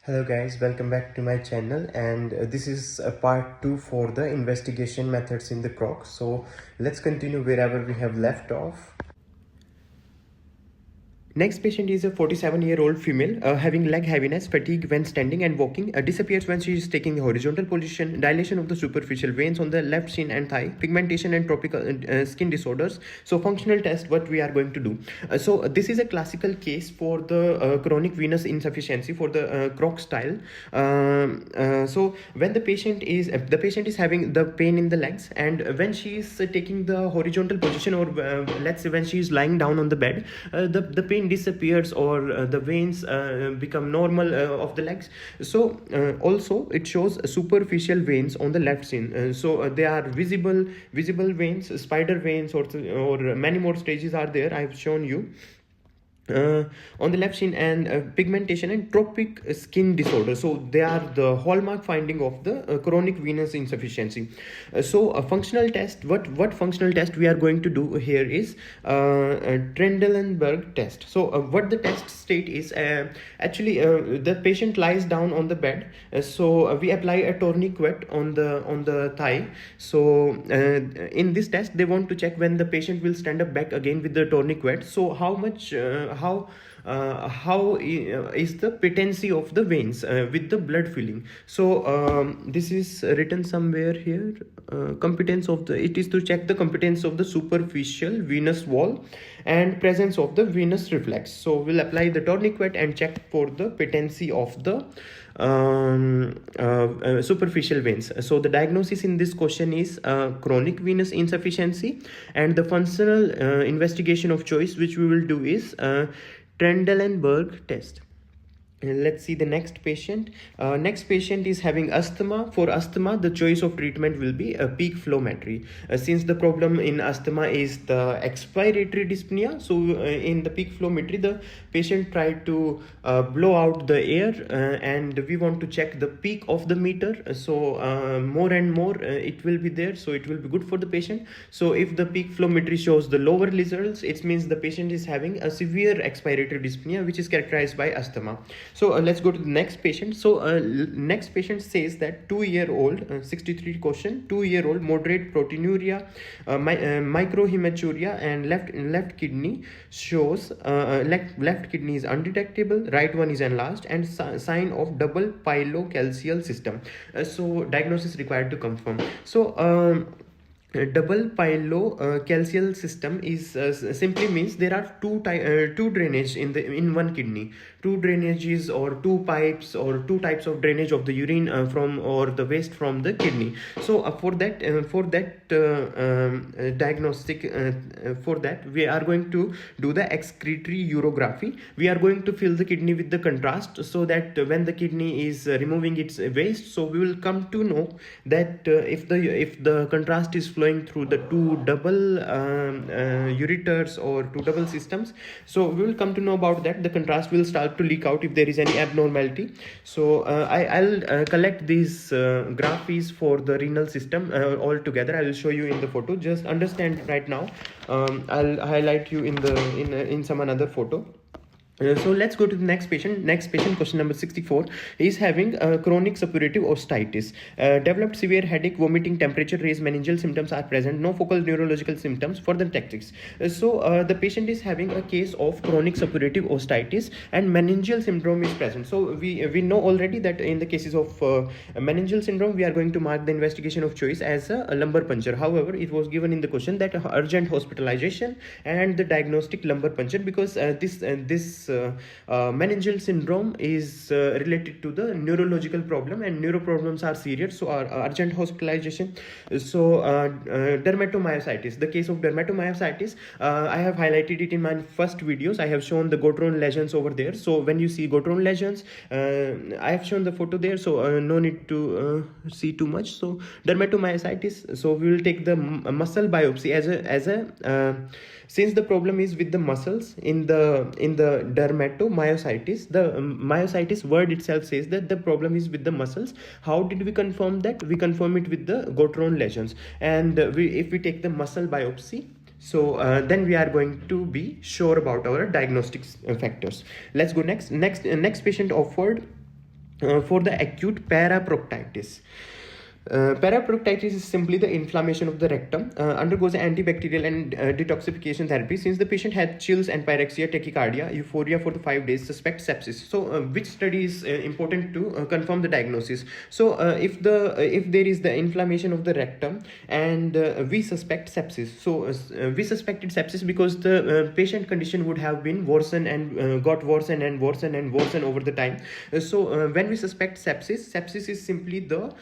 Hello guys, welcome back to my channel, and this is a part 2 for the investigation methods in the KROK. So let's continue wherever we have left off. Next patient is a 47-year-old female having leg heaviness, fatigue when standing and walking, disappears when she is taking the horizontal position, dilation of the superficial veins on the left shin and thigh, pigmentation and tropical skin disorders. So functional test, what we are going to do. So this is a classical case for the chronic venous insufficiency for the KROK style. So when the patient is having the pain in the legs, and when she is taking the horizontal position, or let's say when she is lying down on the bed, the pain disappears, or the veins become normal of the legs. So also it shows superficial veins on the left shin. So they are visible veins, spider veins, or many more stages are there. I've shown you on the left shin, and pigmentation and tropic skin disorder. So they are the hallmark finding of the chronic venous insufficiency. So a functional test, what functional test we are going to do here is a Trendelenburg test. So what the test state is, actually the patient lies down on the bed. So we apply a tourniquet on the thigh. So in this test they want to check when the patient will stand up back again with the tourniquet. So how much how is the patency of the veins with the blood filling. So this is written somewhere here. Competence of the, it is to check the competence of the superficial venous wall and presence of the venous reflex. So we'll apply the tourniquet and check for the patency of the superficial veins. So the diagnosis in this question is chronic venous insufficiency, and the functional investigation of choice which we will do is Trendelenburg test. Let's see the next patient. Next patient is having asthma. For asthma, the choice of treatment will be a peak flowmetry. Since the problem in asthma is the expiratory dyspnea, so in the peak flowmetry, the patient tried to blow out the air, and we want to check the peak of the meter. So more and more it will be there, so it will be good for the patient. So if the peak flowmetry shows the lower results, it means the patient is having a severe expiratory dyspnea, which is characterized by asthma. So let's go to the next patient. So next patient says that 2-year-old, 63 question, 2-year-old, moderate proteinuria, microhematuria, and left kidney shows left kidney is undetectable, right one is enlarged, and sign of double pilocalcial system. So diagnosis required to confirm. So double pilocalcial system is simply means there are two drainage in one kidney, two drainages or two pipes or two types of drainage of the urine from or the waste from the kidney. So for that diagnostic, for that we are going to do the excretory urography. We are going to fill the kidney with the contrast, so that when the kidney is removing its waste, so we will come to know that if the contrast is flowing through the two double ureters or two double systems, so we will come to know about that. The contrast will start to leak out if there is any abnormality. So I'll collect these graphies for the renal system all together. I will show you in the photo. Just understand right now. I'll highlight you in some another photo. So let's go to the next patient. Next patient, question number 64, is having chronic suppurative osteitis. Developed severe headache, vomiting, temperature raised, meningeal symptoms are present. No focal neurological symptoms. Further tactics. So the patient is having a case of chronic suppurative osteitis, and meningeal syndrome is present. So we know already that in the cases of meningeal syndrome, we are going to mark the investigation of choice as a lumbar puncture. However, it was given in the question that urgent hospitalization and the diagnostic lumbar puncture, because this meningeal syndrome is related to the neurological problem, and neuro problems are serious, so urgent hospitalization. So dermatomyositis, the case of dermatomyositis, I have highlighted it in my first videos. I have shown the Gotron lesions over there. So when you see Gotron lesions, I have shown the photo there, so no need to see too much. So dermatomyositis, so we will take the muscle biopsy as a since the problem is with the muscles in the dermatomyositis. The myositis word itself says that the problem is with the muscles. How did we confirm that? We confirm it with the Gotron lesions, and if we take the muscle biopsy, so then we are going to be sure about our diagnostic factors. Let's go next patient offered for the acute paraproctitis. Paraproctitis is simply the inflammation of the rectum, undergoes antibacterial and detoxification therapy. Since the patient had chills and pyrexia, tachycardia, euphoria for the 5 days, suspect sepsis. So which study is important to confirm the diagnosis? So if there is the inflammation of the rectum and we suspect sepsis, so we suspected sepsis because the patient condition would have been worsened and got worsened and worsened and worsened over the time. So when we suspect sepsis is simply the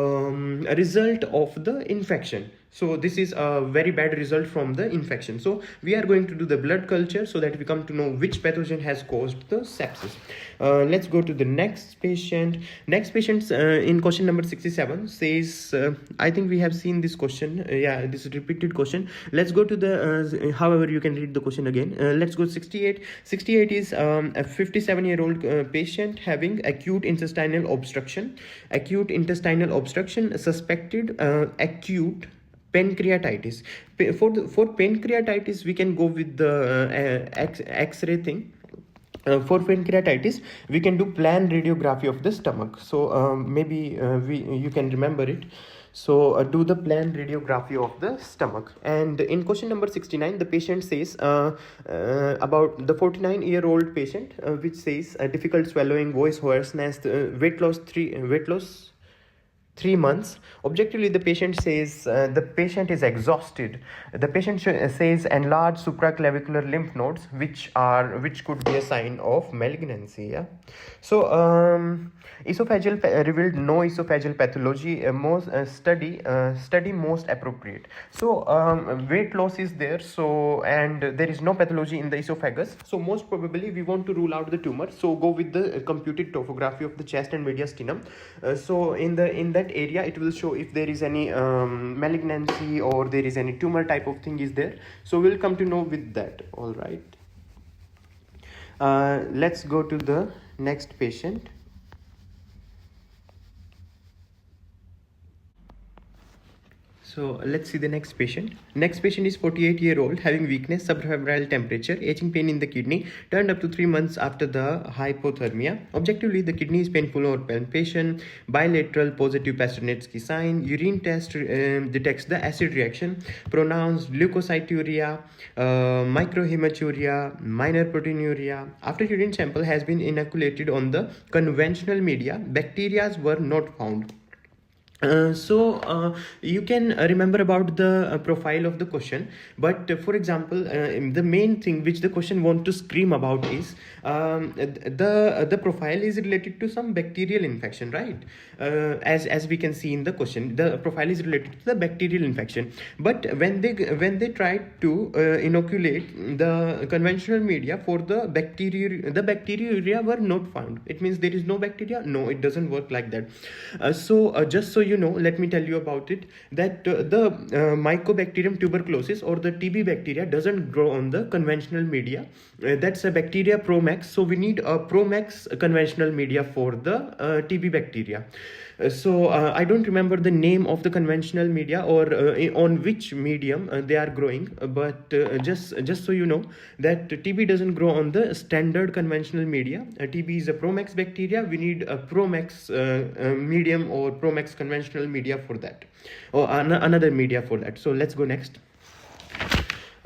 a result of the infection. So this is a very bad result from the infection. So we are going to do the blood culture so that we come to know which pathogen has caused the sepsis. Let's go to the next patient. Next patient in question number 67 says, I think we have seen this question. Yeah, this is a repeated question. Let's go to the, however, you can read the question again. Let's go 68. 68 is a 57-year-old patient having acute intestinal obstruction. Acute intestinal obstruction suspected acute pancreatitis. For pancreatitis, we can go with the X-ray thing. For pancreatitis, we can do plan radiography of the stomach. So maybe you can remember it. So do the plan radiography of the stomach. And in question number 69, the patient says about the 49-year-old patient, which says difficult swallowing, voice hoarseness, weight loss 3 months. Objectively, the patient says the patient is exhausted. The patient says enlarged supraclavicular lymph nodes, which could be a sign of malignancy. Yeah. So esophageal revealed no esophageal pathology. Study most appropriate. So weight loss is there. So and there is no pathology in the esophagus. So most probably we want to rule out the tumor. So go with the computed topography of the chest and mediastinum. So in that area, it will show if there is any malignancy or there is any tumor type of thing is there. So we'll come to know with that. All right. Let's go to the next patient. So let's see the next patient. Next patient is 48-year-old having weakness, subfebrile temperature, itching pain in the kidney, turned up to 3 months after the hypothermia. Objectively, the kidney is painful or palpation, bilateral positive Pasternetsky sign, urine test detects the acid reaction, pronounced leukocyturia, microhematuria, minor proteinuria. After urine sample has been inoculated on the conventional media, bacteria were not found. So you can remember about the profile of the question, but for example, the main thing which the question want to scream about is the profile is related to some bacterial infection, right? As we can see in the question, the profile is related to the bacterial infection. But when they tried to inoculate the conventional media for the bacteria were not found. It means there is no bacteria. No, it doesn't work like that. So just so you know, let me tell you about it, that the Mycobacterium tuberculosis or the TB bacteria doesn't grow on the conventional media. That's a bacteria Promax. So we need a Promax conventional media for the TB bacteria. So I don't remember the name of the conventional media or on which medium they are growing, but just so you know that TB doesn't grow on the standard conventional media. TB is a Promax bacteria. We need a Promax medium or Promax conventional media for that, or another media for that. So let's go next.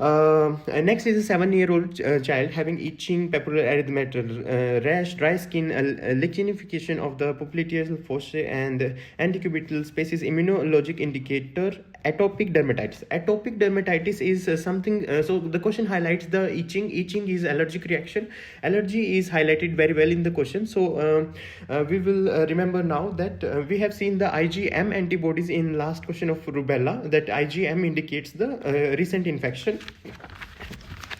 Next is a 7-year-old child having itching, papular erythematous rash, dry skin, lichenification of the popliteal fossa and antecubital spaces. Immunologic indicator atopic dermatitis. Atopic dermatitis is something. So the question highlights the itching. Itching is allergic reaction. Allergy is highlighted very well in the question. So we will remember now that we have seen the IgM antibodies in last question of rubella. That IgM indicates the recent infection.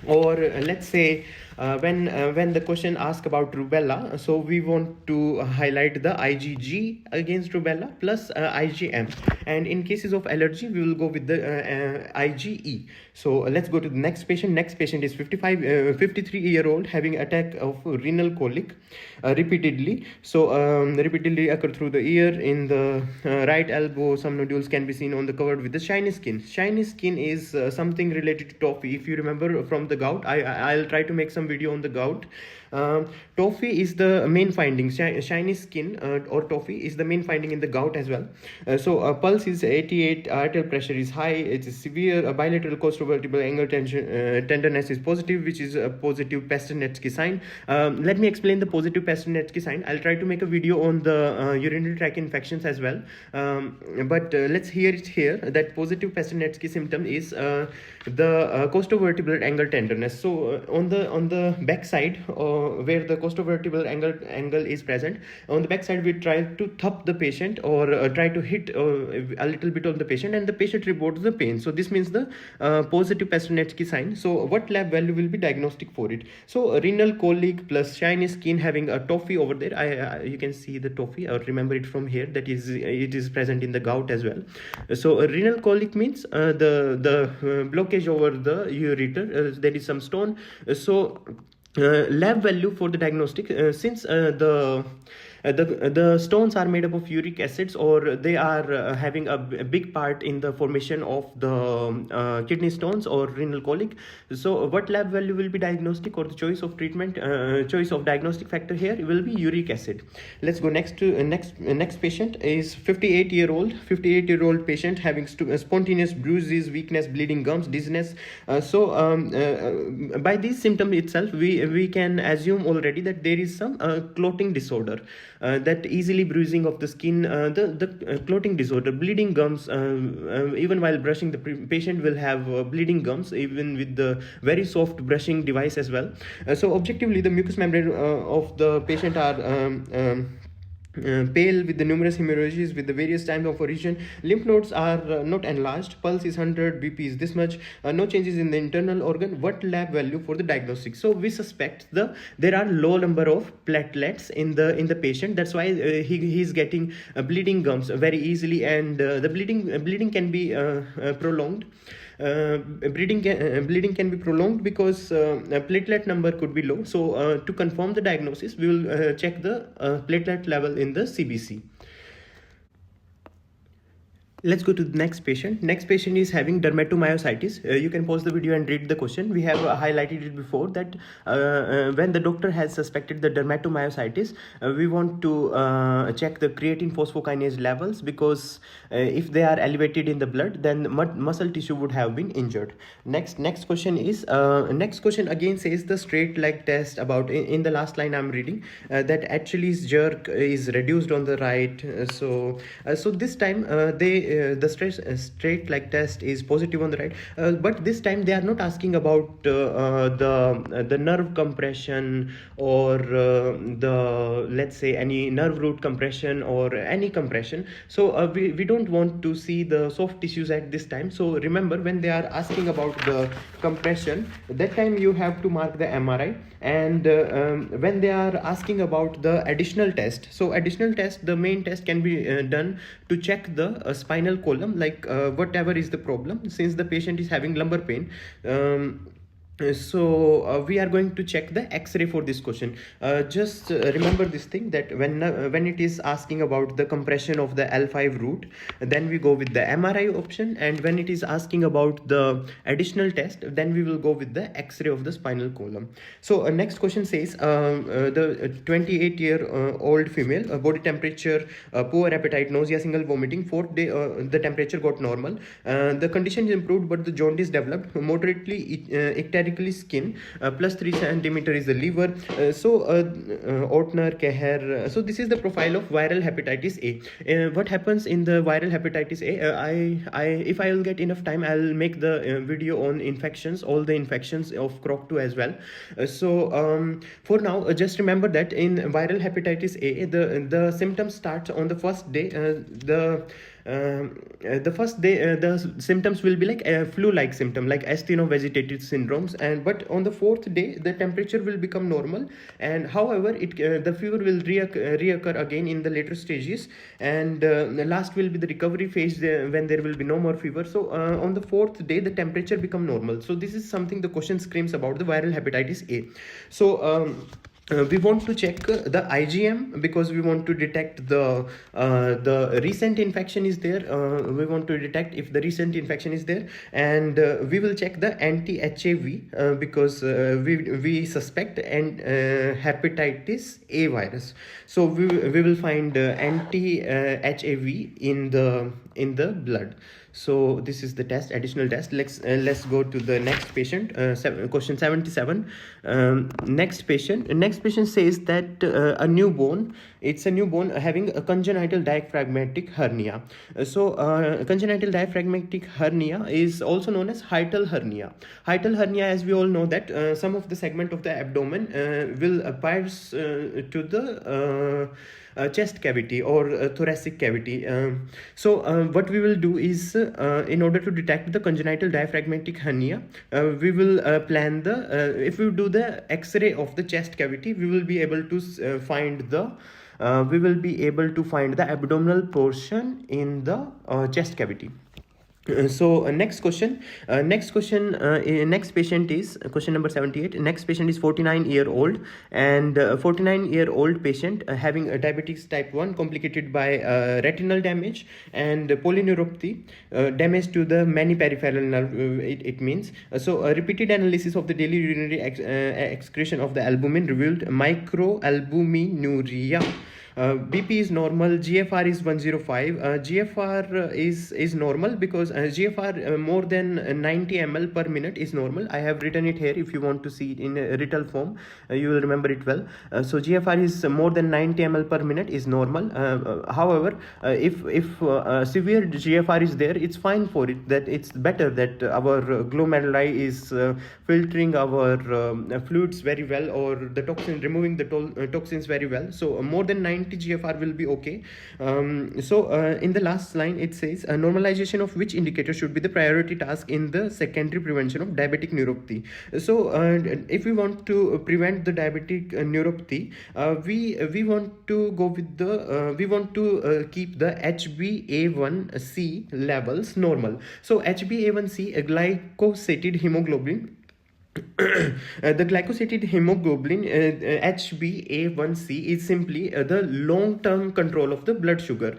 Or let's say when the question asks about rubella, so we want to highlight the IgG against rubella plus IgM, and in cases of allergy we will go with the IgE. So let's go to the next patient. Next patient is 53-year-old having attack of renal colic repeatedly. So repeatedly occur through the ear, in the right elbow. Some nodules can be seen on the covered with the shiny skin. Shiny skin is something related to toffee. If you remember from the gout, I'll try to make some video on the gout. Toffee is the main finding. Shiny skin or toffee is the main finding in the gout as well. Pulse is 88, arterial pressure is high, it is severe, bilateral costovertebral angle tenderness is positive, which is a positive Pasternetsky sign. Let me explain the positive Pasternetsky sign. I'll try to make a video on the urinary tract infections as well. But let's hear it here. That positive Pasternetsky symptom is the costovertebral angle tenderness. So on the back side, where the costovertebral angle is present, on the back side we try to thump the patient or try to hit a little bit on the patient, and the patient reports the pain. So this means the positive Pasternetsky sign. So what lab value will be diagnostic for it? So renal colic plus shiny skin having a toffee over there. You can see the toffee, or remember it from here, that is it is present in the gout as well. So renal colic means the blockage over the ureter, there is some stone. Lab value for the diagnostic, since the stones are made up of uric acids, or they are having a big part in the formation of the kidney stones or renal colic. So what lab value will be diagnostic, or the choice of treatment, choice of diagnostic factor here will be uric acid. Let's go next to next patient is 58-year-old patient having spontaneous bruises, weakness, bleeding gums, dizziness. By these symptoms itself, we can assume already that there is some clotting disorder. That easily bruising of the skin, the clotting disorder, bleeding gums. Even while brushing, the patient will have bleeding gums, even with the very soft brushing device as well. So objectively, the mucous membrane of the patient are pale with the numerous hemorrhages with the various times of origin. Lymph nodes are not enlarged. Pulse is 100, BP is this much. No changes in the internal organ. What lab value for the diagnostic? So we suspect there are low number of platelets in the patient. That's why he is getting bleeding gums very easily, and the bleeding can be prolonged. Bleeding can be prolonged because platelet number could be low. So to confirm the diagnosis, we will check the platelet level in the CBC. Let's go to the next patient. Next patient is having dermatomyositis. You can pause the video and read the question. We have highlighted it before that when the doctor has suspected the dermatomyositis, we want to check the creatine phosphokinase levels, because if they are elevated in the blood, then muscle tissue would have been injured. Next question is next question again says the straight leg test. About in the last line I'm reading that Achilles jerk is reduced on the right. So this time the straight leg test is positive on the right, but this time they are not asking about the nerve compression, or the, let's say, any nerve root compression or any compression. So we don't want to see the soft tissues at this time. So remember, when they are asking about the compression, that time you have to mark the MRI. And when they are asking about the additional test, so additional test, the main test can be done to check the spinal column, like whatever is the problem, since the patient is having lumbar pain. We are going to check the X-ray for this question. Just remember this thing, that when it is asking about the compression of the L5 root, then we go with the MRI option, and when it is asking about the additional test, then we will go with the X-ray of the spinal column. So next question says the 28-year-old female, body temperature, poor appetite, nausea, single vomiting. 4th day the temperature got normal. The condition is improved, but the jaundice developed. Moderately ectatic skin, plus 3 centimeter is the liver. Ortner, Keher. So this is the profile of viral hepatitis A. What happens in the viral hepatitis A? If I will get enough time, I'll make the video on infections, all the infections of KROK2 as well. For now, just remember that in viral hepatitis A, the symptoms start on the first day. The first day the symptoms will be like a flu-like symptom, like astenovegetative syndromes, but on the 4th day the temperature will become normal, and however the fever will reoccur again in the later stages, and the last will be the recovery phase when there will be no more fever. So on the 4th day the temperature become normal. So this is something the question screams about the viral hepatitis A. we want to check the IgM because we want to detect the recent infection is there. We want to detect if the recent infection is there, and we will check the anti-HAV because we suspect and hepatitis A virus. So we will find anti-HAV in the blood. So this is the test, additional test. Let's go to the next patient. Question 77. Next patient says that a newborn, it's a newborn having a congenital diaphragmatic hernia. Congenital diaphragmatic hernia is also known as hiatal hernia. Hiatal hernia, as we all know, that some of the segment of the abdomen will pierce to the chest cavity or thoracic cavity. What we will do is, in order to detect the congenital diaphragmatic hernia, we will plan the if we do the X-ray of the chest cavity, we will be able to find the abdominal portion in the chest cavity. Next patient is question number 78. Next patient is 49-year-old, and 49-year-old patient having a diabetes type 1 complicated by retinal damage and polyneuropathy, damage to the many peripheral nerve. It means a repeated analysis of the daily urinary excretion of the albumin revealed microalbuminuria. BP is normal, GFR is 105. GFR is normal because GFR more than 90 ml per minute is normal. I have written it here. If you want to see it in a written form, you will remember it well. So GFR is more than 90 ml per minute is normal. However, if severe GFR is there, it's fine for it. That it's better that our glomeruli is filtering our fluids very well, or the toxin, removing the toxins very well. So more than 90 GFR will be okay. In the last line it says normalization of which indicator should be the priority task in the secondary prevention of diabetic neuropathy. If we want to prevent the diabetic neuropathy, we want to go with the we want to keep the HbA1c levels normal. So HbA1c, a glycosated hemoglobin, the glycosated hemoglobin, HbA1c, is simply the long-term control of the blood sugar.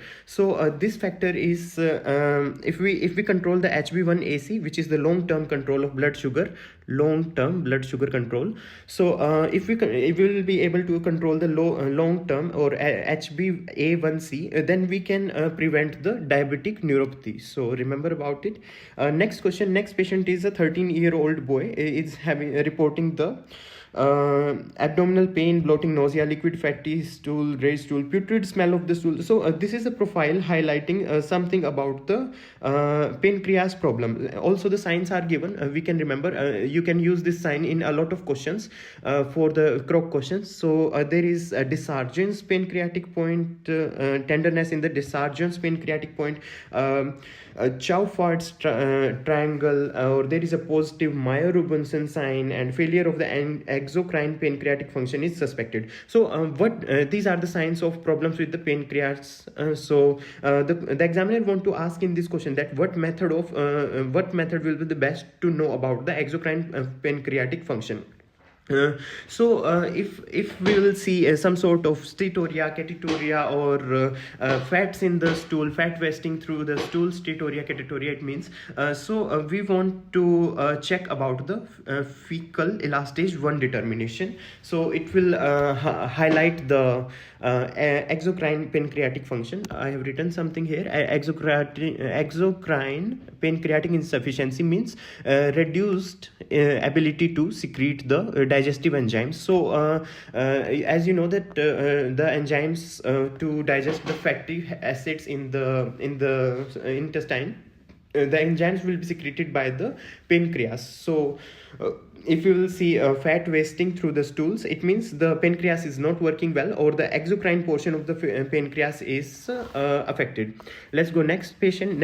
This factor is if we control the HbA1c, which is the long-term control of blood sugar, control. If we will be able to control the long-term or HbA1c, then we can prevent the diabetic neuropathy. So remember about it. Next patient is a 13-year-old boy. Is reporting the abdominal pain, bloating, nausea, liquid fatty stool, raised stool, putrid smell of the stool. This is a profile highlighting something about the pancreas problem. Also the signs are given. We can remember, you can use this sign in a lot of questions for the KROK questions. There is a disargence pancreatic point, tenderness in the disargence pancreatic point, Chow-Fard's triangle, or there is a positive Meyer-Robinson sign, and failure of the exocrine pancreatic function is suspected. These are the signs of problems with the pancreas. The examiner want to ask in this question that what method will be the best to know about the exocrine pancreatic function. If we will see some sort of steatorrhea, catatoria, or fats in the stool, fat wasting through the stool, steatorrhea, catatoria, it means. We want to check about the fecal elastase 1 determination. It will highlight the exocrine pancreatic function. I have written something here. Exocrine pancreatic insufficiency means reduced ability to secrete the digestive enzymes. As you know that the enzymes to digest the fatty acids in the intestine, the enzymes will be secreted by the pancreas. If you will see fat wasting through the stools, it means the pancreas is not working well, or the exocrine portion of the pancreas is affected. Let's go next patient.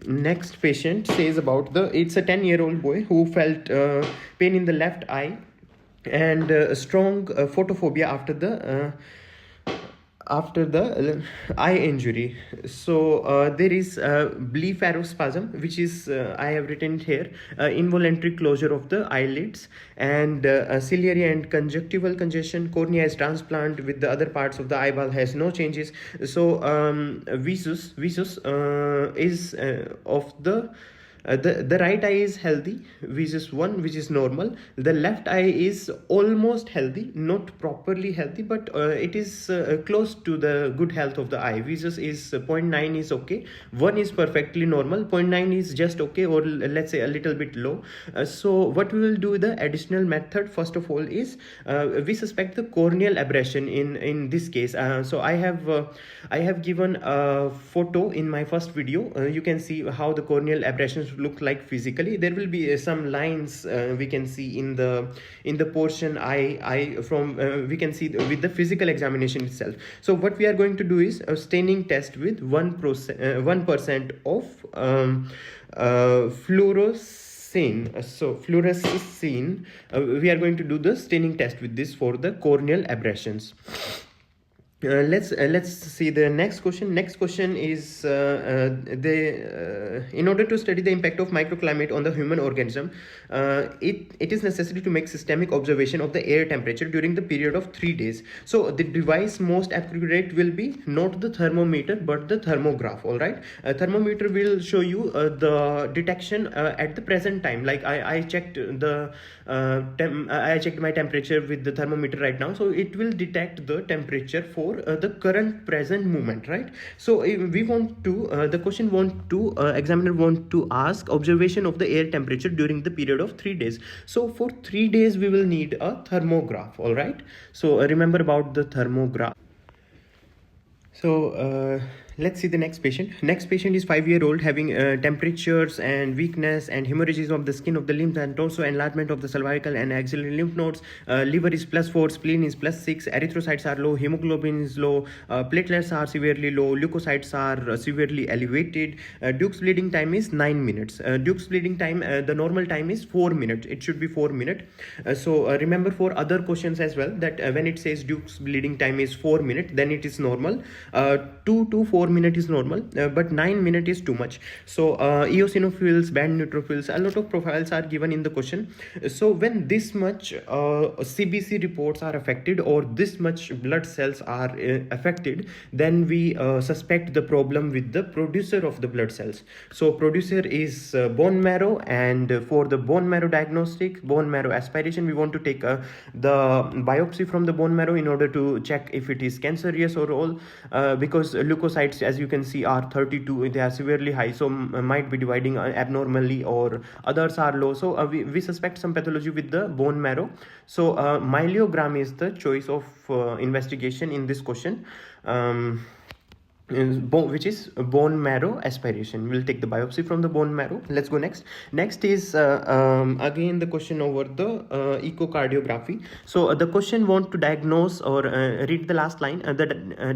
Next patient says about it's a 10-year-old boy who felt pain in the left eye and strong photophobia after after the eye injury. So there is blepharospasm, which is I have written here, involuntary closure of the eyelids, and ciliary and conjunctival congestion. Cornea is transplant with the other parts of the eyeball has no changes. So visus is of the right eye is healthy, visus 1, which is normal. The left eye is almost healthy, not properly healthy, but it is close to the good health of the eye. Visus is 0.9 is okay, 1 is perfectly normal, 0.9 is just okay, or let's say a little bit low. So what we will do, the additional method first of all is we suspect the corneal aberration in this case. So I have given a photo in my first video. You can see how the corneal aberrations look like physically. There will be some lines we can see in the portion I from we can see with the physical examination itself. So what we are going to do is a staining test with 1% of fluorescein. So fluorescein, we are going to do the staining test with this for the corneal aberrations. Let's see the next question. Next question is in order to study the impact of microclimate on the human organism, it is necessary to make systemic observation of the air temperature during the period of 3 days. So the device most accurate will be not the thermometer but the thermograph. All right, a thermometer will show you the detection at the present time. Like I checked I checked my temperature with the thermometer right now, so it will detect the temperature for the current present moment, right? So we want to examiner want to ask observation of the air temperature during the period of 3 days. So for 3 days we will need a thermograph. All right, so remember about the thermograph. So let's see the next patient. Next patient is 5-year-old having temperatures and weakness and hemorrhages of the skin of the limbs, and also enlargement of the cervical and axillary lymph nodes. Liver is +4, spleen is +6, erythrocytes are low, hemoglobin is low, platelets are severely low, leukocytes are severely elevated. Duke's bleeding time is 9 minutes. Duke's bleeding time, the normal time is 4 minutes. It should be 4 minutes. So remember for other questions as well that when it says Duke's bleeding time is 4 minutes, then it is normal. 2 to 4 minutes is normal, but 9 minutes is too much. So eosinophils, band neutrophils, a lot of profiles are given in the question. So when this much CBC reports are affected or this much blood cells are affected, then we suspect the problem with the producer of the blood cells. So producer is bone marrow, and for the bone marrow diagnostic, bone marrow aspiration, we want to take the biopsy from the bone marrow in order to check if it is cancerous or all, because leukocytes, as you can see, are 32. They are severely high, so might be dividing abnormally, or others are low. So we suspect some pathology with the bone marrow. So myelogram is the choice of investigation in this question. Which is bone marrow aspiration. We'll take the biopsy from the bone marrow. Let's go next. Next is again the question over the echocardiography. So the question want to diagnose or read the last line, the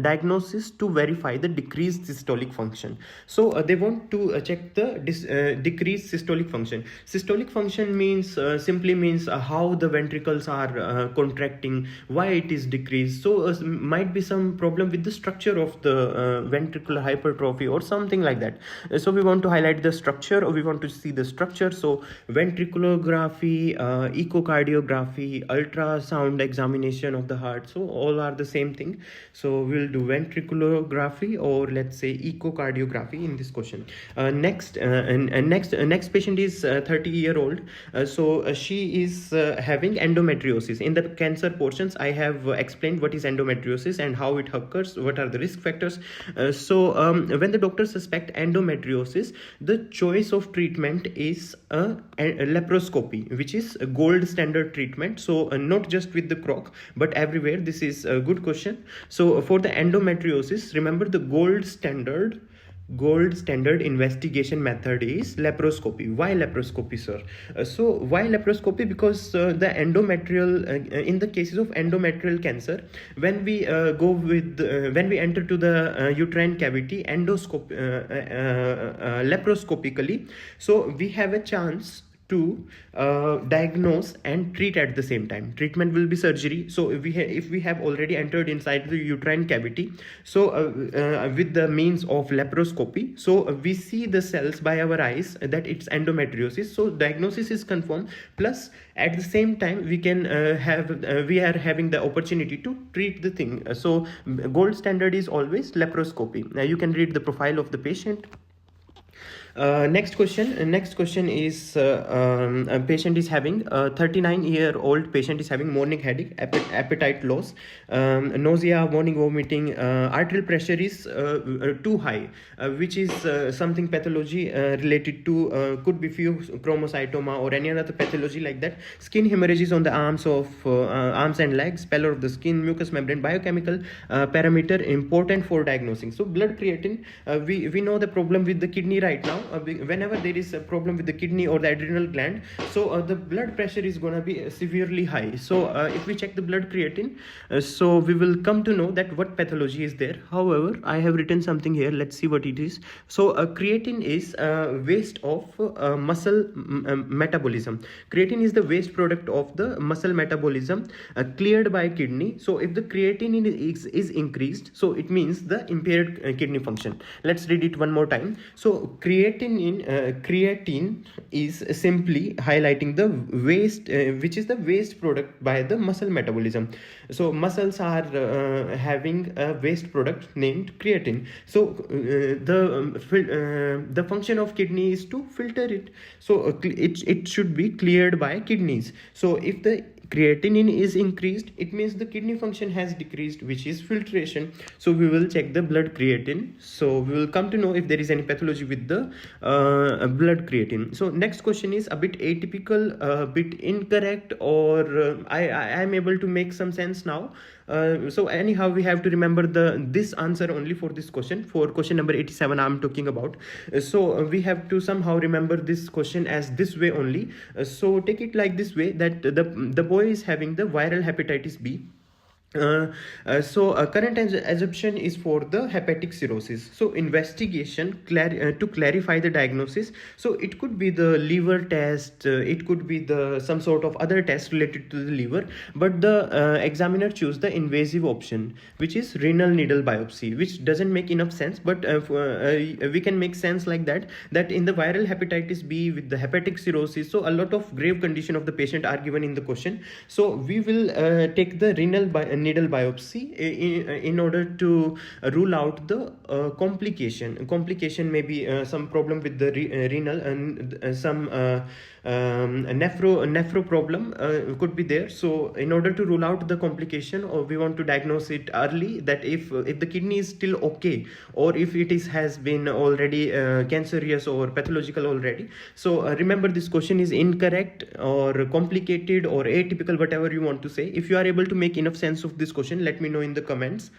diagnosis to verify the decreased systolic function. So they want to check the decreased systolic function. Systolic function means simply means how the ventricles are contracting, why it is decreased. So might be some problem with the structure of the ventricular hypertrophy or something like that. So we want to highlight the structure, or we want to see the structure. So ventriculography, echocardiography, ultrasound examination of the heart, so all are the same thing. So we'll do ventriculography or let's say echocardiography in this question. Next patient is 30-year-old. So she is having endometriosis. In the cancer portions, I have explained what is endometriosis and how it occurs, what are the risk factors. So when the doctor suspect endometriosis, the choice of treatment is a laparoscopy, which is a gold standard treatment. So not just with the KROK but everywhere. This is a good question. So for the endometriosis, remember the gold standard investigation method is laparoscopy. Why laparoscopy, sir? So why laparoscopy? Because the endometrial in the cases of endometrial cancer, when we when we enter to the uterine cavity laparoscopically, so we have a chance to diagnose and treat at the same time. Treatment will be surgery. So if we have already entered inside the uterine cavity, so with the means of laparoscopy, so we see the cells by our eyes that it's endometriosis. So diagnosis is confirmed, plus at the same time we can we are having the opportunity to treat the thing. So gold standard is always laparoscopy. Now you can read the profile of the patient. Next question is a patient is having 39-year-old patient is having morning headache, appetite loss, nausea, morning vomiting, arterial pressure is too high, which is something pathology related to could be pheochromocytoma or any other pathology like that. Skin hemorrhages on the arms and legs, pallor of the skin, mucous membrane, biochemical parameter important for diagnosing. So blood creatine, we know the problem with the kidney right now. Whenever there is a problem with the kidney or the adrenal gland, so the blood pressure is going to be severely high. So if we check the blood creatine, so we will come to know that what pathology is there. However, I have written something here. Let's see what it is. So creatine is waste of muscle metabolism. Creatine is the waste product of the muscle metabolism cleared by kidney. So if the creatine is increased, so it means the impaired kidney function. Let's read it one more time. So creatine is simply highlighting the waste, which is the waste product by the muscle metabolism. So muscles are having a waste product named creatine. So the function of kidney is to filter it. So it should be cleared by kidneys. So if the creatinine is increased, it means the kidney function has decreased, which is filtration. So we will check the blood creatine. So we will come to know if there is any pathology with the blood creatine. So next question is a bit atypical, a bit incorrect, or I am able to make some sense now. So anyhow, we have to remember this answer only for this question. For question number 87 I'm talking about. So we have to somehow remember this question as this way only. So take it like this way, that the boy is having the viral hepatitis B. So current assumption is for the hepatic cirrhosis. So investigation to clarify the diagnosis. So it could be the liver test, it could be the some sort of other test related to the liver, but the examiner choose the invasive option, which is renal needle biopsy, which doesn't make enough sense, but we can make sense like that in the viral hepatitis B with the hepatic cirrhosis, so a lot of grave condition of the patient are given in the question. So we will take the renal needle biopsy in order to rule out the complication may be some problem with the renal, and some nephro problem could be there. So in order to rule out the complication, or we want to diagnose it early, that if the kidney is still okay, or if it has been already cancerous or pathological already. So remember, this question is incorrect or complicated or atypical, whatever you want to say. If you are able to make enough sense of this question, let me know in the comments.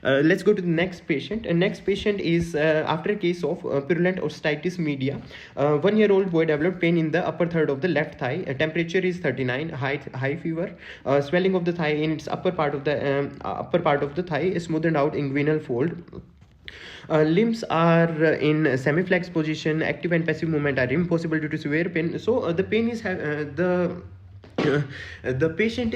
Let's go to the next patient. Next patient is after a case of purulent osteitis media. 1-year-old boy developed pain in the upper third of the left thigh. Temperature is 39, high fever, swelling of the thigh in its upper part of the thigh, smoothed out inguinal fold. Limbs are in semi-flex position. Active and passive movement are impossible due to severe pain. So the pain is the patient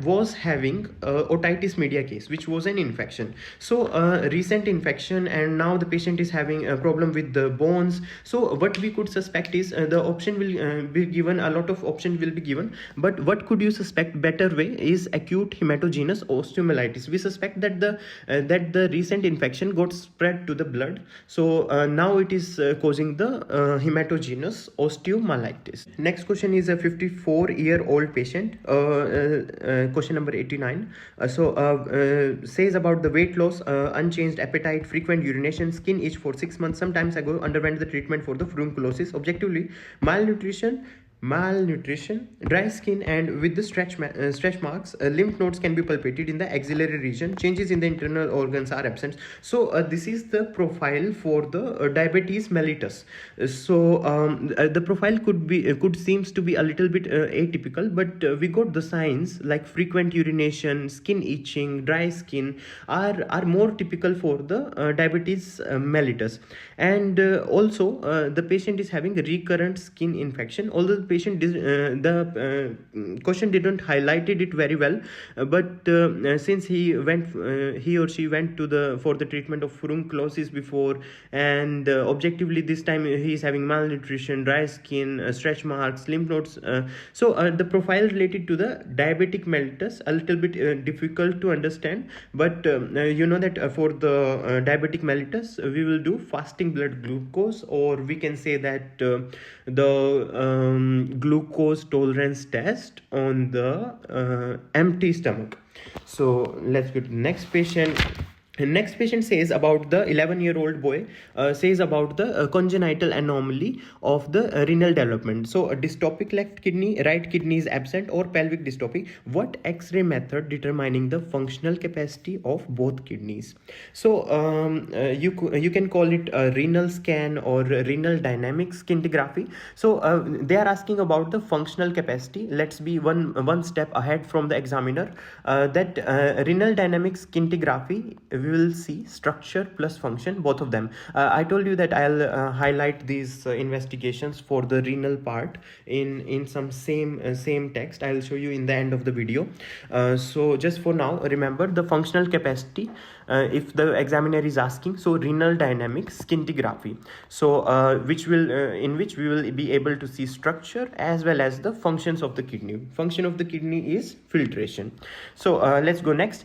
was having otitis media case, which was an infection. So recent infection, and now the patient is having a problem with the bones. So what we could suspect is the option will be given, a lot of options will be given, but what could you suspect better way is acute hematogenous osteomyelitis. We suspect that the recent infection got spread to the blood. So now it is causing the hematogenous osteomyelitis. Next question is a 54-year-old patient, question number 89. Says about the weight loss, unchanged appetite, frequent urination, skin itch for 6 months. Some time ago underwent the treatment for the furunculosis. Objectively, malnutrition, dry skin, and with the stretch marks. Lymph nodes can be palpated in the axillary region. Changes in the internal organs are absent. So this is the profile for the diabetes mellitus. So the profile could seems to be a little bit atypical, but we got the signs like frequent urination, skin itching, dry skin are more typical for the diabetes mellitus. And also the patient is having a recurrent skin infection. Although the patient the question didn't highlighted it very well, but since he or she went to the for the treatment of furunculosis before, and objectively this time he is having malnutrition, dry skin, stretch marks, lymph nodes, the profile related to the diabetic mellitus a little bit difficult to understand, but you know that for the diabetic mellitus we will do fasting blood glucose, or we can say that the glucose tolerance test on the empty stomach. So let's go to the next patient. The next patient says about the 11-year-old boy, says about the congenital anomaly of the renal development. So a dystopic left kidney, right kidney is absent, or pelvic dystrophy. What X-ray method determining the functional capacity of both kidneys? So you can call it a renal scan or renal dynamic scintigraphy. So they are asking about the functional capacity. Let's be one step ahead from the examiner. That renal dynamic scintigraphy, we will see structure plus function, both of them. I told you that I'll highlight these investigations for the renal part in some same text. I'll show you in the end of the video. So just for now, remember the functional capacity if the examiner is asking. So renal dynamic scintigraphy, so which will in which we will be able to see structure as well as the functions of the kidney. Function of the kidney is filtration. So let's go next.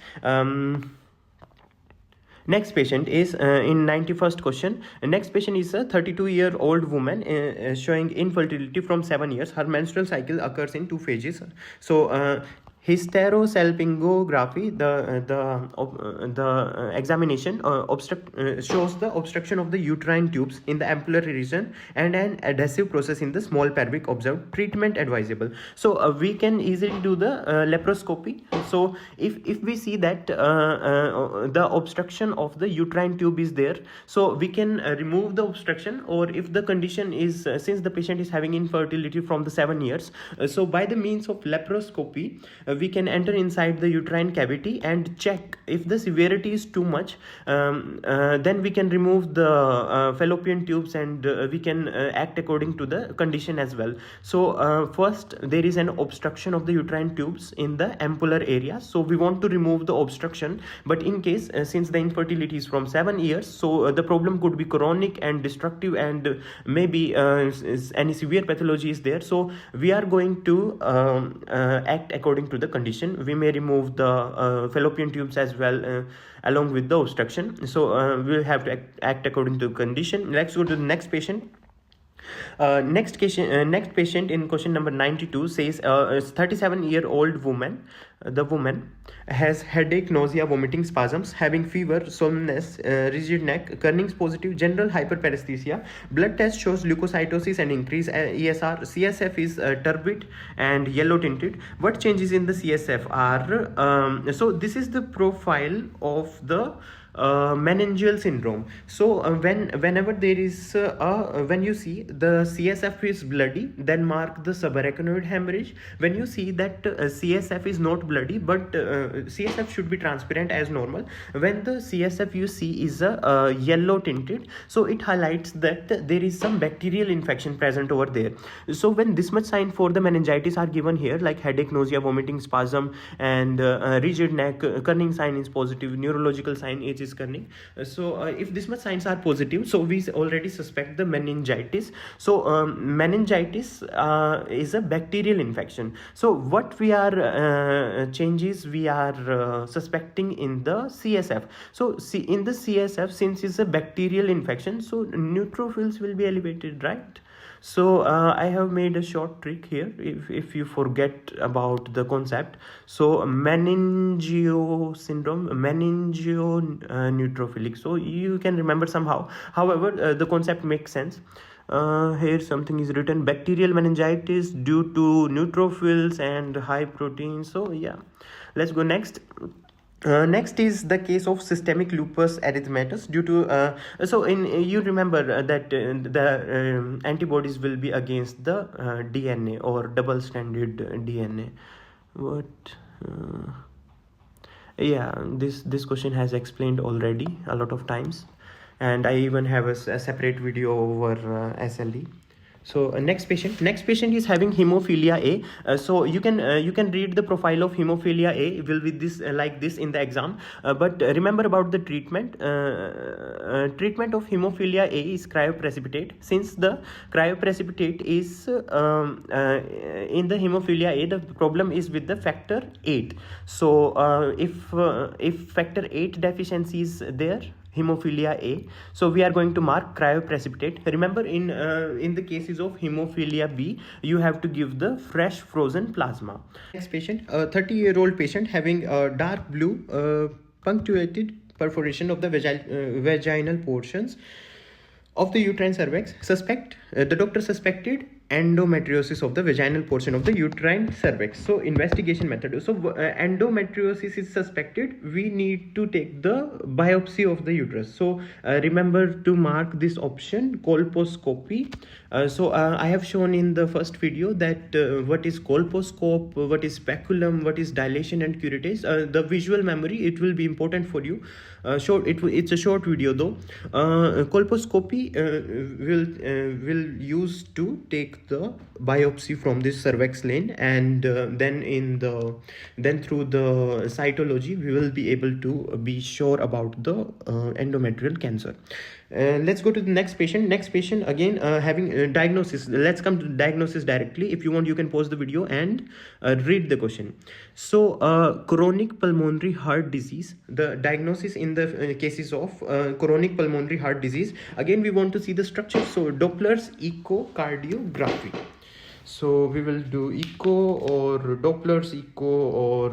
Next patient is in 91st question. Next patient is a 32-year-old woman showing infertility from 7 years. Her menstrual cycle occurs in 2 phases. So hysterosalpingography, the examination shows the obstruction of the uterine tubes in the ampullary region and an adhesive process in the small pelvic observed. Treatment advisable. So we can easily do the laparoscopy. So if we see that the obstruction of the uterine tube is there, so we can remove the obstruction, or if the condition is since the patient is having infertility from the 7 years, so by the means of laparoscopy we can enter inside the uterine cavity and check if the severity is too much. Then we can remove the fallopian tubes, and we can act according to the condition as well. So first, there is an obstruction of the uterine tubes in the ampullar area, so we want to remove the obstruction. But in case since the infertility is from 7 years, so the problem could be chronic and destructive, and maybe any severe pathology is there, so we are going to act according to the condition. We may remove the fallopian tubes as well along with the obstruction. So we'll have to act according to condition. Let's go to the next patient. Next patient in question number 92 says a 37-year-old woman. The woman has headache, nausea, vomiting, spasms, having fever, soreness, rigid neck, Kernig's positive, general hyperparesthesia. Blood test shows leukocytosis and increase ESR. CSF is turbid and yellow tinted. What changes in the CSF are so this is the profile of the meningeal syndrome. So whenever there is when you see the CSF is bloody, then mark the subarachnoid hemorrhage. When you see that CSF is not bloody, but CSF should be transparent as normal, when the CSF you see is a yellow tinted, so it highlights that there is some bacterial infection present over there. So when this much sign for the meningitis are given here, like headache, nausea, vomiting, spasm, and rigid neck, Kerning sign is positive, neurological sign H is Kerning. So if this much signs are positive, so we already suspect the meningitis. So meningitis is a bacterial infection. So what we are changes we are suspecting in the CSF. So see, in the CSF, since it's a bacterial infection, so neutrophils will be elevated, right? So I have made a short trick here if you forget about the concept. So meningio syndrome, meningio neutrophilic, so you can remember somehow. However, the concept makes sense. Here something is written, bacterial meningitis due to neutrophils and high protein. So yeah, let's go next. Next is the case of systemic lupus erythematosus due to so in you remember that the antibodies will be against the DNA or double-stranded DNA. What yeah, this question has explained already a lot of times, and I even have a separate video over SLE. So next patient is having hemophilia A. So you can read the profile of hemophilia A. It will be this like this in the exam. But remember about the treatment. Treatment of hemophilia A is cryoprecipitate. Since the cryoprecipitate is in the hemophilia A, the problem is with the factor 8. So if factor 8 deficiency is there, hemophilia A, so we are going to mark cryoprecipitate. Remember, in the cases of hemophilia B, you have to give the fresh frozen plasma. Next patient, a 30-year-old patient having a dark blue punctuated perforation of the vaginal portions of the uterine cervix. The doctor suspected endometriosis of the vaginal portion of the uterine cervix. So investigation method. So endometriosis is suspected. We need to take the biopsy of the uterus. So remember to mark this option, colposcopy. So I have shown in the first video that what is colposcope, what is speculum, what is dilation and curettage. The visual memory, it will be important for you. It's a short video though. Colposcopy will use to take the biopsy from this cervix lane, and then through the cytology we will be able to be sure about the endometrial cancer. Let's go to the next patient. Next patient again having diagnosis. Let's come to diagnosis directly. If you want, you can pause the video and read the question. So chronic pulmonary heart disease, the diagnosis in the cases of chronic pulmonary heart disease. Again, we want to see the structure. So Doppler's echocardiography. So we will do echo or Doppler's echo or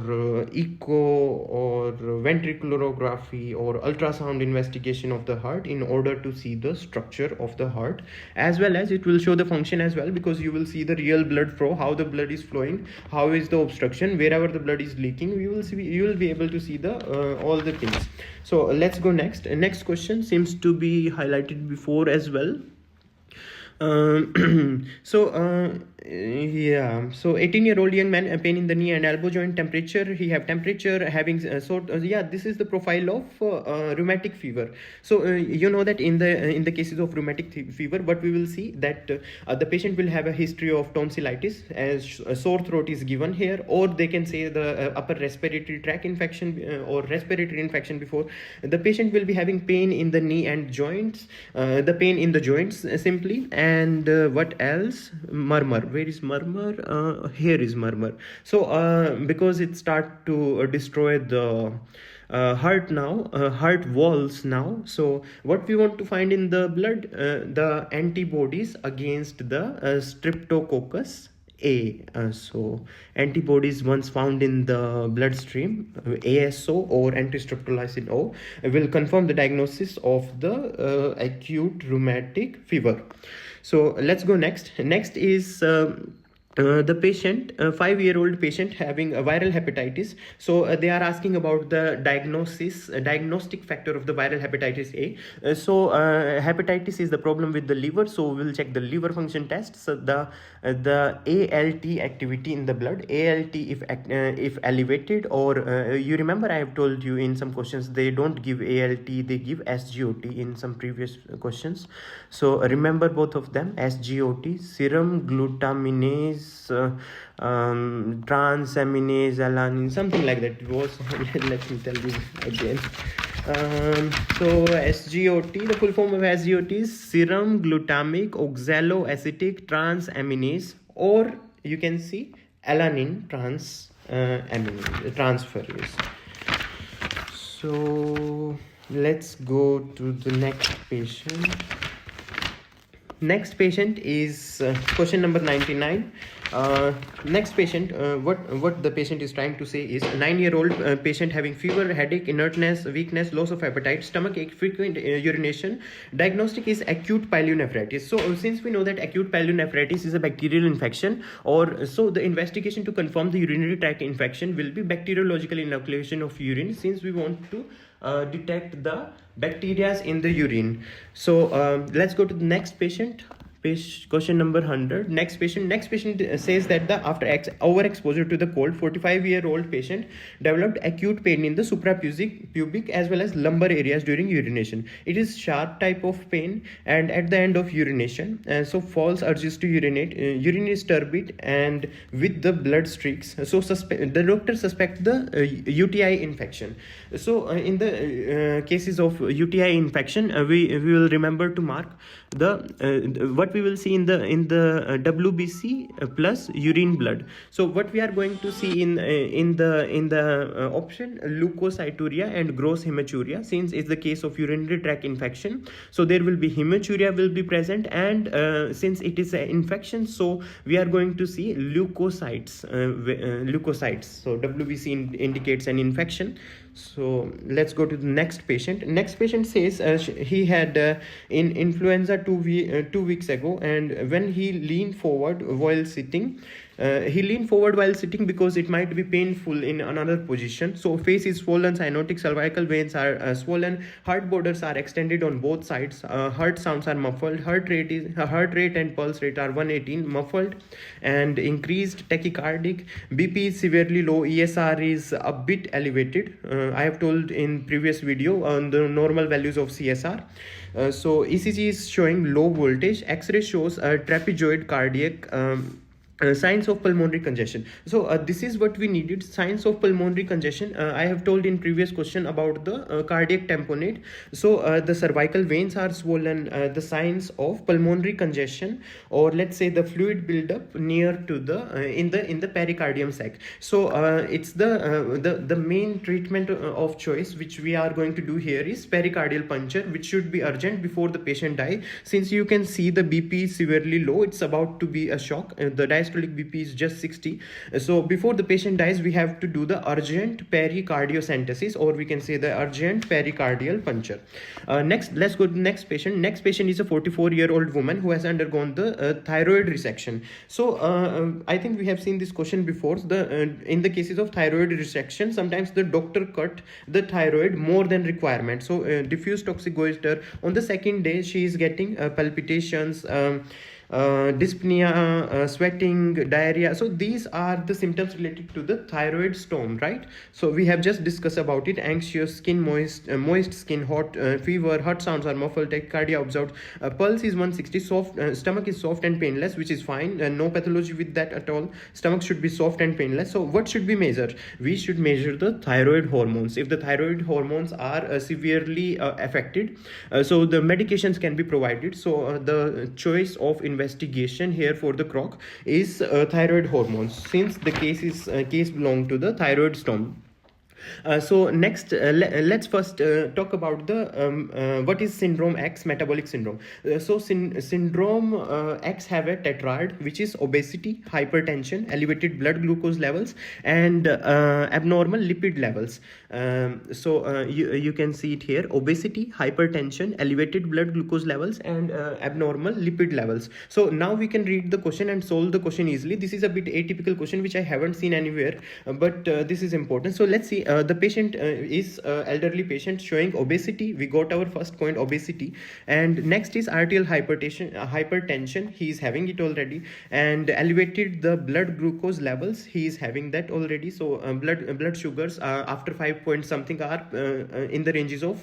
echo or ventriculography or ultrasound investigation of the heart in order to see the structure of the heart, as well as it will show the function as well, because you will see the real blood flow, how the blood is flowing, how is the obstruction, wherever the blood is leaking, you will be able to see the all the things. So let's go next. Next question seems to be highlighted before as well. So 18-year-old young man, pain in the knee and elbow joint, temperature, he have temperature, having this is the profile of rheumatic fever. So you know that in the cases of rheumatic fever, what we will see that the patient will have a history of tonsillitis, as a sore throat is given here, or they can say the upper respiratory tract infection or respiratory infection before. The patient will be having pain in the knee and joints, the pain in the joints simply, and what else? Murmur. Where is murmur? Here is murmur. So because it start to destroy the heart now, heart walls now. So what we want to find in the blood, the antibodies against the streptococcus A. So antibodies once found in the bloodstream, ASO or antistreptolysin O, will confirm the diagnosis of the acute rheumatic fever. So let's go next. Next is the patient, a 5-year-old patient having a viral hepatitis. So they are asking about the diagnostic factor of the viral hepatitis A. So hepatitis is the problem with the liver, so we'll check the liver function test. So the ALT activity in the blood, ALT if elevated, or you remember I have told you in some questions they don't give ALT, they give SGOT in some previous questions. So remember both of them, SGOT, serum glutaminase, transaminase, alanine, something like that it was. Let me tell you again. So SGOT, the full form of SGOT is serum glutamic oxaloacetic transaminase, or you can see alanine transferase. So let's go to the next patient. Next patient is question number 99. Next patient, what the patient is trying to say is a 9-year-old patient having fever, headache, inertness, weakness, loss of appetite, stomach ache, frequent urination. Diagnostic is acute pyelonephritis. So since we know that acute pyelonephritis is a bacterial infection, or so the investigation to confirm the urinary tract infection will be bacteriological inoculation of urine, since we want to detect the bacteria in the urine. So let's go to the next patient. Question number 100. Next patient says that after overexposure to the cold, 45-year-old patient developed acute pain in the suprapubic as well as lumbar areas during urination. It is sharp type of pain and at the end of urination. So false urges to urinate. Urine is turbid and with the blood streaks. So the doctor suspect the UTI infection. So in the cases of UTI infection, we will remember to mark the what we will see in the WBC plus urine blood. So what we are going to see in the option leukocyturia and gross hematuria, since it's the case of urinary tract infection, so there will be hematuria will be present, and since it is an infection, so we are going to see leukocytes. So WBC indicates an infection. So let's go to the next patient. Next patient says he had in influenza 2 weeks ago, and when he leaned forward while sitting, because it might be painful in another position. So face is swollen, cyanotic cervical veins are swollen, heart borders are extended on both sides, heart sounds are muffled, heart rate and pulse rate are 118, muffled and increased, tachycardic, BP is severely low, ESR is a bit elevated. I have told in previous video on the normal values of CSR. So ECG is showing low voltage, X-ray shows a trapezoid cardiac. Signs of pulmonary congestion. So this is what we needed, signs of pulmonary congestion. I have told in previous question about the cardiac tamponade. So the cervical veins are swollen, the signs of pulmonary congestion, or let's say the fluid buildup near to the in the pericardium sac. So it's the main treatment of choice which we are going to do here is pericardial puncture, which should be urgent before the patient die. Since you can see the BP is severely low, it's about to be a shock. The diastolic BP is just 60. So before the patient dies, we have to do the urgent pericardiocentesis, or we can say the urgent pericardial puncture. Next, let's go to the next patient. Next patient is a 44-year-old woman who has undergone the thyroid resection. So I think we have seen this question before. In the cases of thyroid resection, sometimes the doctor cut the thyroid more than requirement. So diffuse toxic goiter. On the second day, she is getting palpitations, dyspnea, sweating, diarrhea. So these are the symptoms related to the thyroid storm, right? So we have just discussed about it. Anxious, skin moist skin, hot, fever, heart sounds are muffled, tachycardia observed, pulse is 160, soft, stomach is soft and painless, which is fine, no pathology with that at all. Stomach should be soft and painless. So what should we measure? We should measure the thyroid hormones. If the thyroid hormones are severely affected, so the medications can be provided. So the choice of investigation here for the KROK is thyroid hormones, since the case belong to the thyroid storm. So next, let's first talk about the what is syndrome X, metabolic syndrome. So syndrome X have a tetrad, which is obesity, hypertension, elevated blood glucose levels, and abnormal lipid levels. So you can see it here: obesity, hypertension, elevated blood glucose levels, and abnormal lipid levels. So now we can read the question and solve the question easily. This is a bit atypical question which I haven't seen anywhere, but this is important. So let's see. The patient is elderly patient showing obesity. We got our first point, obesity, and next is arterial hypertension. He is having it already, and elevated the blood glucose levels. He is having that already. So blood sugars after 5 point something are in the ranges of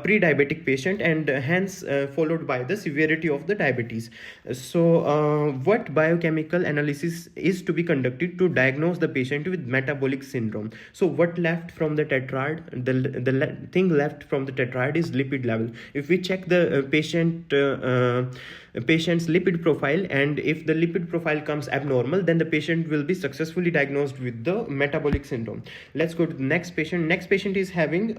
pre-diabetic patient, and hence followed by the severity of the diabetes. So what biochemical analysis is to be conducted to diagnose the patient with metabolic syndrome? So what left from the tetrad? The thing left from the tetrad is lipid level. If we check the patient's lipid profile, and if the lipid profile comes abnormal, then the patient will be successfully diagnosed with the metabolic syndrome. Let's go to the next patient. Next patient is having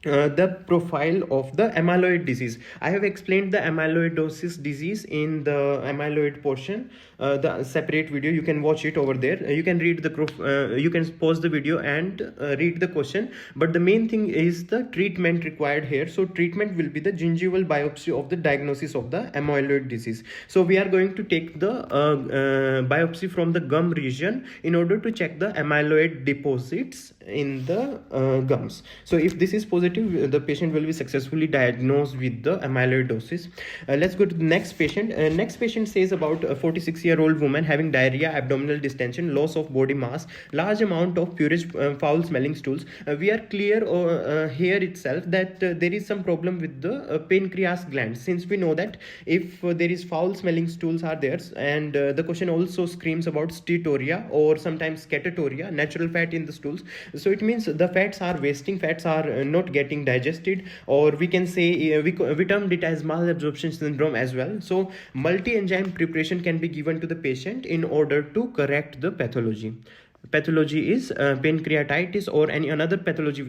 the profile of the amyloid disease. I have explained the amyloidosis disease in the amyloid portion, the separate video. You can watch it over there. You can read the you can pause the video and read the question. But the main thing is the treatment required here. So treatment will be the gingival biopsy of the diagnosis of the amyloid disease. So we are going to take the biopsy from the gum region in order to check the amyloid deposits in the gums. So if this is positive, positive, the patient will be successfully diagnosed with the amyloidosis. Let's go to the next patient. Next patient says about a 46-year-old woman having diarrhea, abdominal distension, loss of body mass, large amount of purulent, foul smelling stools. We are clear here itself that there is some problem with the pancreas gland, since we know that if there is foul smelling stools are there, and the question also screams about steatorrhea or sometimes catatoria, natural fat in the stools. So it means the fats are wasting, fats are not getting digested, or we can say we termed it as malabsorption syndrome as well. So multi-enzyme preparation can be given to the patient in order to correct the pathology. Pathology is pancreatitis or any another pathology